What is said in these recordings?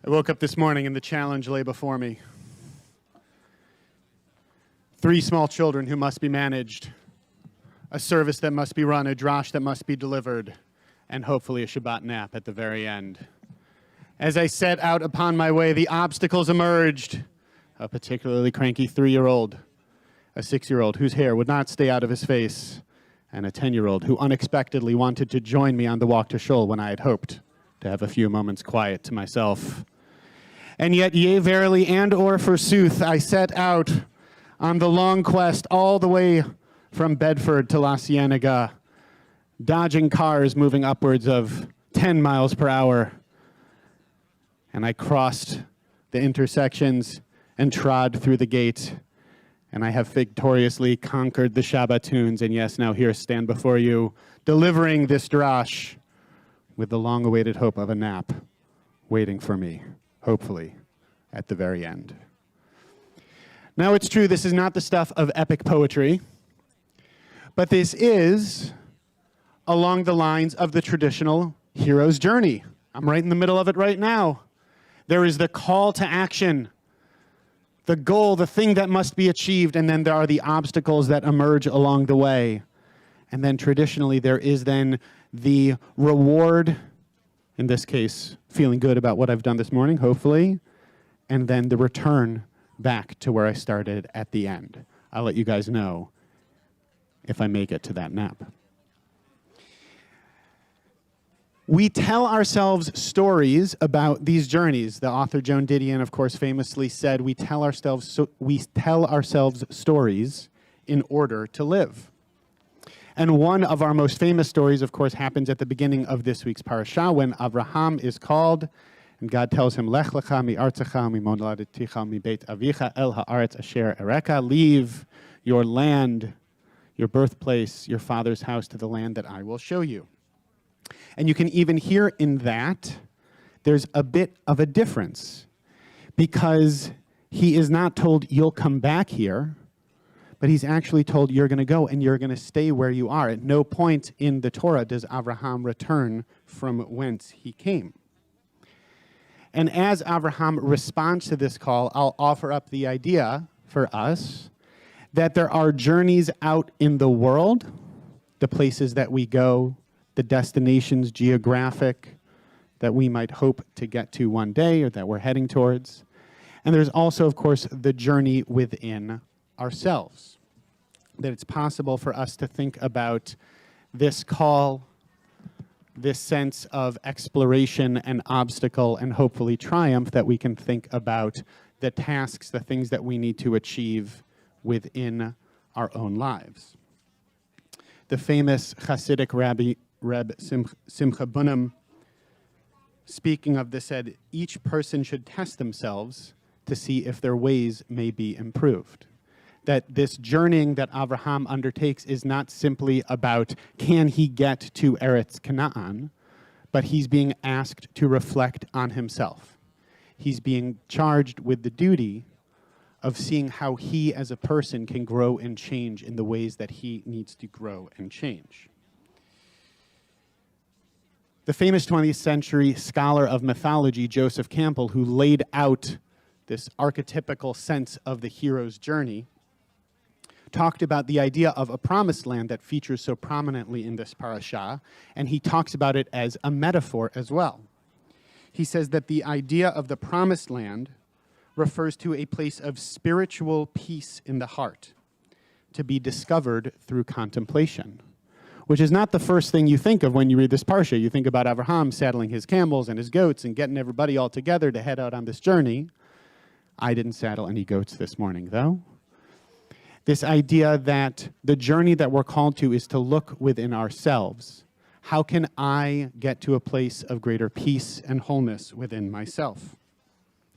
I woke up this morning and the challenge lay before me. 3 small children who must be managed, a service that must be run, a drash that must be delivered, and hopefully a Shabbat nap at the very end. As I set out upon my way, the obstacles emerged. A particularly cranky 3-year-old, a 6-year-old whose hair would not stay out of his face, and a 10-year-old who unexpectedly wanted to join me on the walk to Shul when I had hoped to have a few moments quiet to myself. And yet, yea, verily, and or forsooth, I set out on the long quest all the way from Bedford to La Cienega, dodging cars moving upwards of 10 miles per hour. And I crossed the intersections and trod through the gate, and I have victoriously conquered the Shabbatoons, and yes, now here stand before you, delivering this drash with the long-awaited hope of a nap waiting for me, hopefully, at the very end. Now, it's true, this is not the stuff of epic poetry, but this is along the lines of the traditional hero's journey. I'm right in the middle of it right now. There is the call to action, the goal, the thing that must be achieved, and then there are the obstacles that emerge along the way. And then traditionally, there is then the reward, in this case, feeling good about what I've done this morning, hopefully, and then the return back to where I started at the end. I'll let you guys know if I make it to that nap. We tell ourselves stories about these journeys. The author Joan Didion, of course, famously said, we tell ourselves stories in order to live. And one of our most famous stories, of course, happens at the beginning of this week's parasha when Avraham is called and God tells him, Lech-Lecha mi artzecha mi moladeticha mi beit avicha el haaretz asher ereka. Leave your land, your birthplace, your father's house to the land that I will show you. And you can even hear in that there's a bit of a difference, because he is not told you'll come back here, but he's actually told you're going to go and you're going to stay where you are. At no point in the Torah does Avraham return from whence he came. And as Avraham responds to this call, I'll offer up the idea for us that there are journeys out in the world, the places that we go, the destinations, geographic, that we might hope to get to one day or that we're heading towards. And there's also, of course, the journey within ourselves. That it's possible for us to think about this call, this sense of exploration and obstacle and hopefully triumph, that we can think about the tasks, the things that we need to achieve within our own lives. The famous Hasidic Rabbi, Reb Simcha Bunim, speaking of this, said, each person should test themselves to see if their ways may be improved. That this journeying that Avraham undertakes is not simply about can he get to Eretz Canaan, but he's being asked to reflect on himself. He's being charged with the duty of seeing how he as a person can grow and change in the ways that he needs to grow and change. The famous 20th century scholar of mythology, Joseph Campbell, who laid out this archetypical sense of the hero's journey, talked about the idea of a promised land that features so prominently in this parasha, and he talks about it as a metaphor as well. He says that the idea of the promised land refers to a place of spiritual peace in the heart, to be discovered through contemplation, which is not the first thing you think of when you read this parsha. You think about Avraham saddling his camels and his goats and getting everybody all together to head out on this journey. I didn't saddle any goats this morning, though. This idea that the journey that we're called to is to look within ourselves. How can I get to a place of greater peace and wholeness within myself?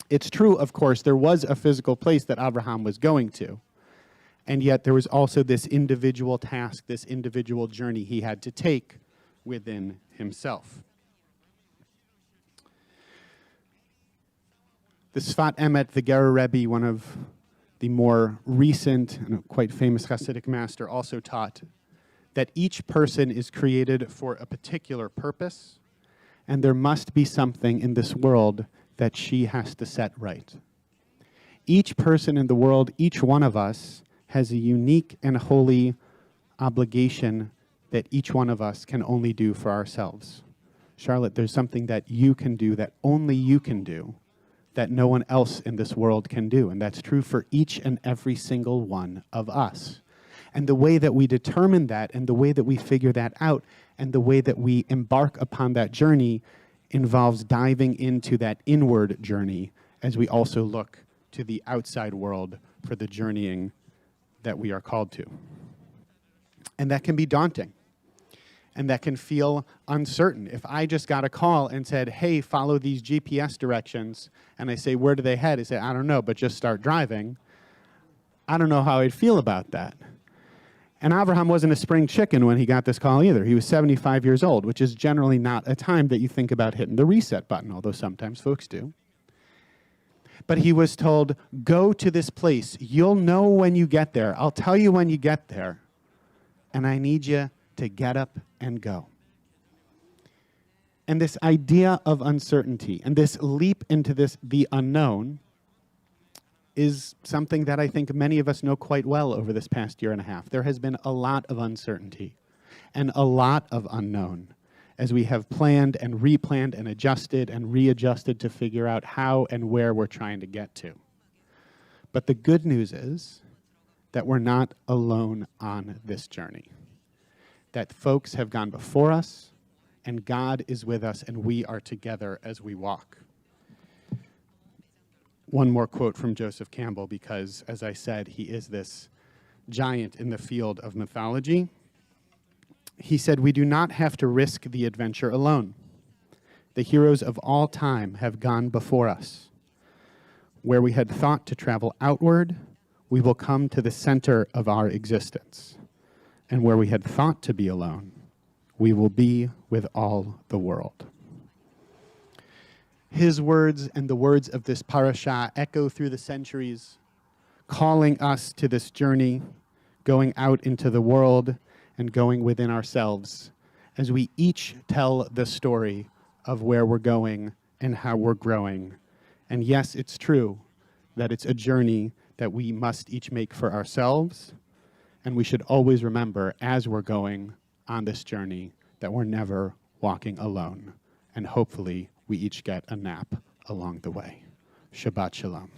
It's true, of course, there was a physical place that Avraham was going to, and yet there was also this individual task, this individual journey he had to take within himself. The Sfat Emet, the Gerer Rebbe, one of the more recent and quite famous Hasidic master, also taught that each person is created for a particular purpose, and there must be something in this world that she has to set right. Each person in the world, each one of us, has a unique and holy obligation that each one of us can only do for ourselves. Charlotte, there's something that you can do, that only you can do, that no one else in this world can do. And that's true for each and every single one of us. And the way that we determine that, and the way that we figure that out, and the way that we embark upon that journey involves diving into that inward journey as we also look to the outside world for the journeying that we are called to. And that can be daunting. And that can feel uncertain. If I just got a call and said, hey, follow these GPS directions, and I say, where do they head? I say, I don't know, but just start driving. I don't know how I'd feel about that. And Abraham wasn't a spring chicken when he got this call either. He was 75 years old, which is generally not a time that you think about hitting the reset button, although sometimes folks do. But he was told, go to this place. You'll know when you get there. I'll tell you when you get there. And I need you to get up and go. And this idea of uncertainty and this leap into the unknown is something that I think many of us know quite well over this past year and a half. There has been a lot of uncertainty and a lot of unknown as we have planned and replanned and adjusted and readjusted to figure out how and where we're trying to get to. But the good news is that we're not alone on this journey. That folks have gone before us, and God is with us, and we are together as we walk. One more quote from Joseph Campbell, because, as I said, he is this giant in the field of mythology. He said, we do not have to risk the adventure alone. The heroes of all time have gone before us. Where we had thought to travel outward, we will come to the center of our existence. And where we had thought to be alone, we will be with all the world. His words and the words of this parasha echo through the centuries, calling us to this journey, going out into the world and going within ourselves, as we each tell the story of where we're going and how we're growing. And yes, it's true that it's a journey that we must each make for ourselves, and we should always remember as we're going on this journey that we're never walking alone. And hopefully we each get a nap along the way. Shabbat Shalom.